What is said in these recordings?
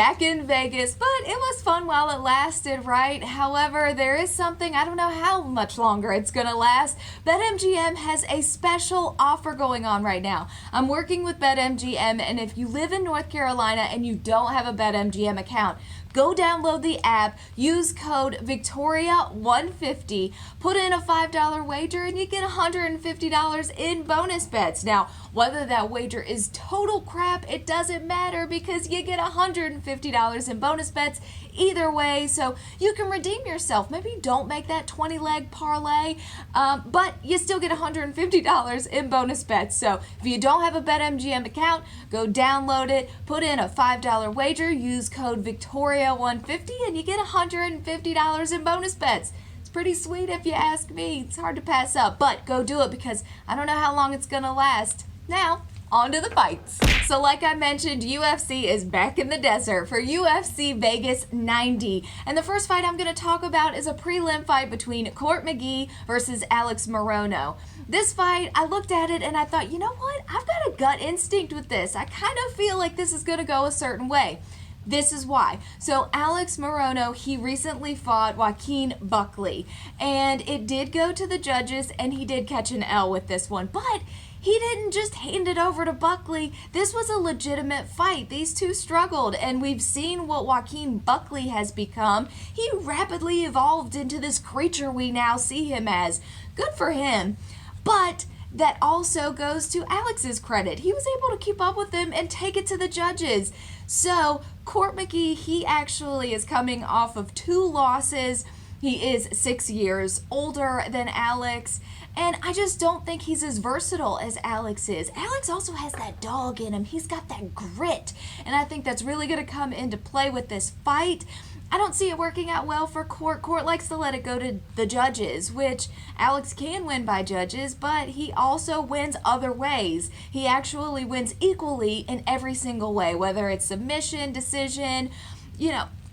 back in Vegas, but it was fun while it lasted, right? However, there is something, I don't know how much longer it's going to last. BetMGM has a special offer going on right now. I'm working with BetMGM, and if you live in North Carolina and you don't have a BetMGM account, go download the app, use code Victoria150, put in a $5 wager, and you get $150 in bonus bets. Now, whether that wager is total crap, it doesn't matter because you get $150 in bonus bets either way, so you can redeem yourself. Maybe don't make that 20-leg parlay, but you still get $150 in bonus bets. So if you don't have a BetMGM account, go download it, put in a $5 wager, use code Victoria150, and you get $150 in bonus bets. It's pretty sweet if you ask me. It's hard to pass up, but go do it because I don't know how long it's going to last. Now, on to the fights. So like I mentioned, UFC is back in the desert for UFC Vegas 90. And the first fight I'm going to talk about is a prelim fight between Court McGee versus Alex Morono. This fight, I looked at it and I thought, you know what? I've got a gut instinct with this. I kind of feel like this is going to go a certain way. This is why. So Alex Morono, he recently fought Joaquin Buckley. And it did go to the judges and he did catch an L with this one. But he didn't just hand it over to Buckley. This was a legitimate fight. These two struggled, and we've seen what Joaquin Buckley has become. He rapidly evolved into this creature we now see him as. Good for him. But that also goes to Alex's credit. He was able to keep up with him and take it to the judges. So, Court McGee, he actually is coming off of 2 losses. He is 6 years older than Alex, and I just don't think he's as versatile as Alex is. Alex also has that dog in him. He's got that grit, and I think that's really going to come into play with this fight. I don't see it working out well for Court. Court likes to let it go to the judges, which Alex can win by judges, but he also wins other ways. He actually wins equally in every single way, whether it's submission, decision,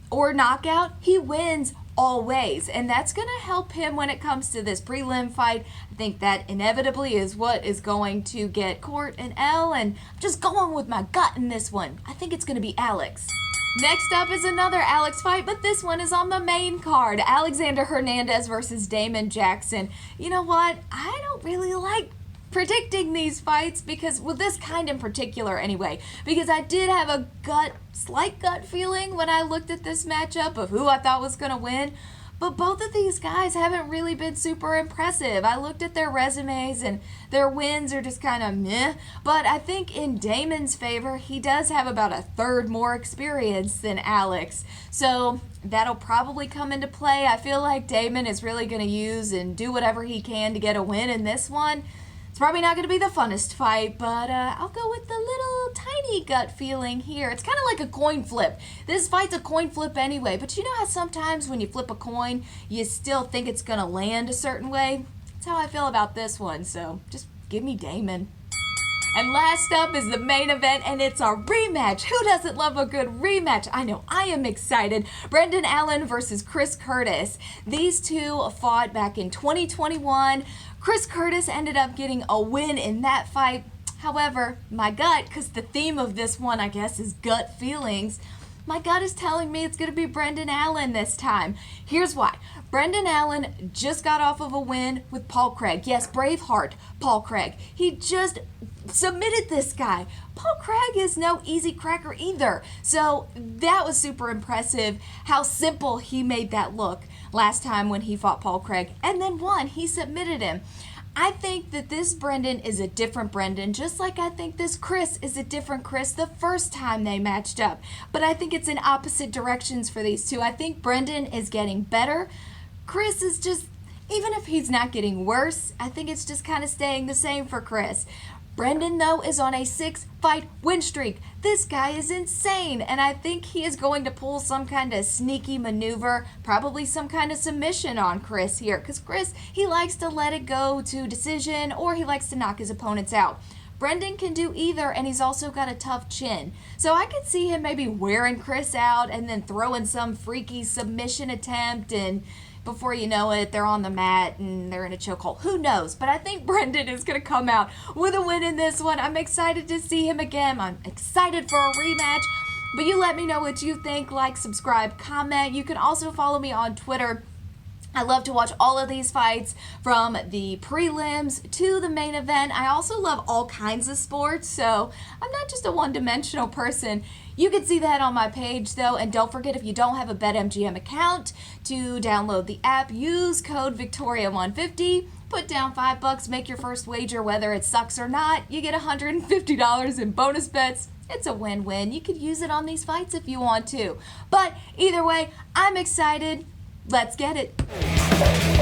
or knockout. He wins all ways, and that's going to help him when it comes to this prelim fight. I think that inevitably is what is going to get Court an L, and I'm just going with my gut in this one. I think it's going to be Alex. Next up is another Alex fight, but this one is on the main card. Alexander Hernandez versus Damon Jackson. You know what? I don't really like predicting these fights because, well, this kind in particular anyway, because I did have a slight gut feeling when I looked at this matchup of who I thought was going to win. But both of these guys haven't really been super impressive. I looked at their resumes and their wins are just kind of meh. But I think in Damon's favor, he does have about a third more experience than Alex. So that'll probably come into play. I feel like Damon is really going to use and do whatever he can to get a win in this one. It's probably not going to be the funnest fight, but I'll go with the little tiny gut feeling here. It's kind of like a coin flip. This fight's a coin flip anyway, but you know how sometimes when you flip a coin, you still think it's going to land a certain way? That's how I feel about this one, so just give me Damon. And last up is the main event, and it's a rematch. Who doesn't love a good rematch? I know I am excited. Brendanallen versus chriscurtis. These two fought back in 2021. Chriscurtis ended up getting a win in that fight. However, my gut, because the theme of this one, I guess, is gut feelings, my gut is telling me it's going to be Brendanallen this time. Here's why. Brendanallen just got off of a win with Paul Craig. Yes, Braveheart Paul Craig. He just submitted this guy. Paul Craig is no easy cracker either. So that was super impressive how simple he made that look last time when he fought Paul Craig and then won. He submitted him. I think that this Brendan is a different Brendan, just like I think this Chris is a different Chris the first time they matched up. But I think it's in opposite directions for these two. I think Brendan is getting better. Chris is just, even if he's not getting worse, I think it's just kind of staying the same for Chris. Brendan, though, is on a 6-fight win streak. This guy is insane, and I think he is going to pull some kind of sneaky maneuver, probably some kind of submission on Chris here, because Chris, he likes to let it go to decision, or he likes to knock his opponents out. Brendan can do either, and he's also got a tough chin. So I could see him maybe wearing Chris out and then throwing some freaky submission attempt, and before you know it, they're on the mat and they're in a chokehold. Who knows? But I think Brendan is going to come out with a win in this one. I'm excited to see him again. I'm excited for a rematch. But you let me know what you think. Like, subscribe, comment. You can also follow me on Twitter. I love to watch all of these fights, from the prelims to the main event. I also love all kinds of sports, so I'm not just a one-dimensional person. You can see that on my page, though, and don't forget, if you don't have a BetMGM account, to download the app, use code Victoria150, put down $5, make your first wager, whether it sucks or not. You get $150 in bonus bets. It's a win-win. You could use it on these fights if you want to. But either way, I'm excited. Let's get it.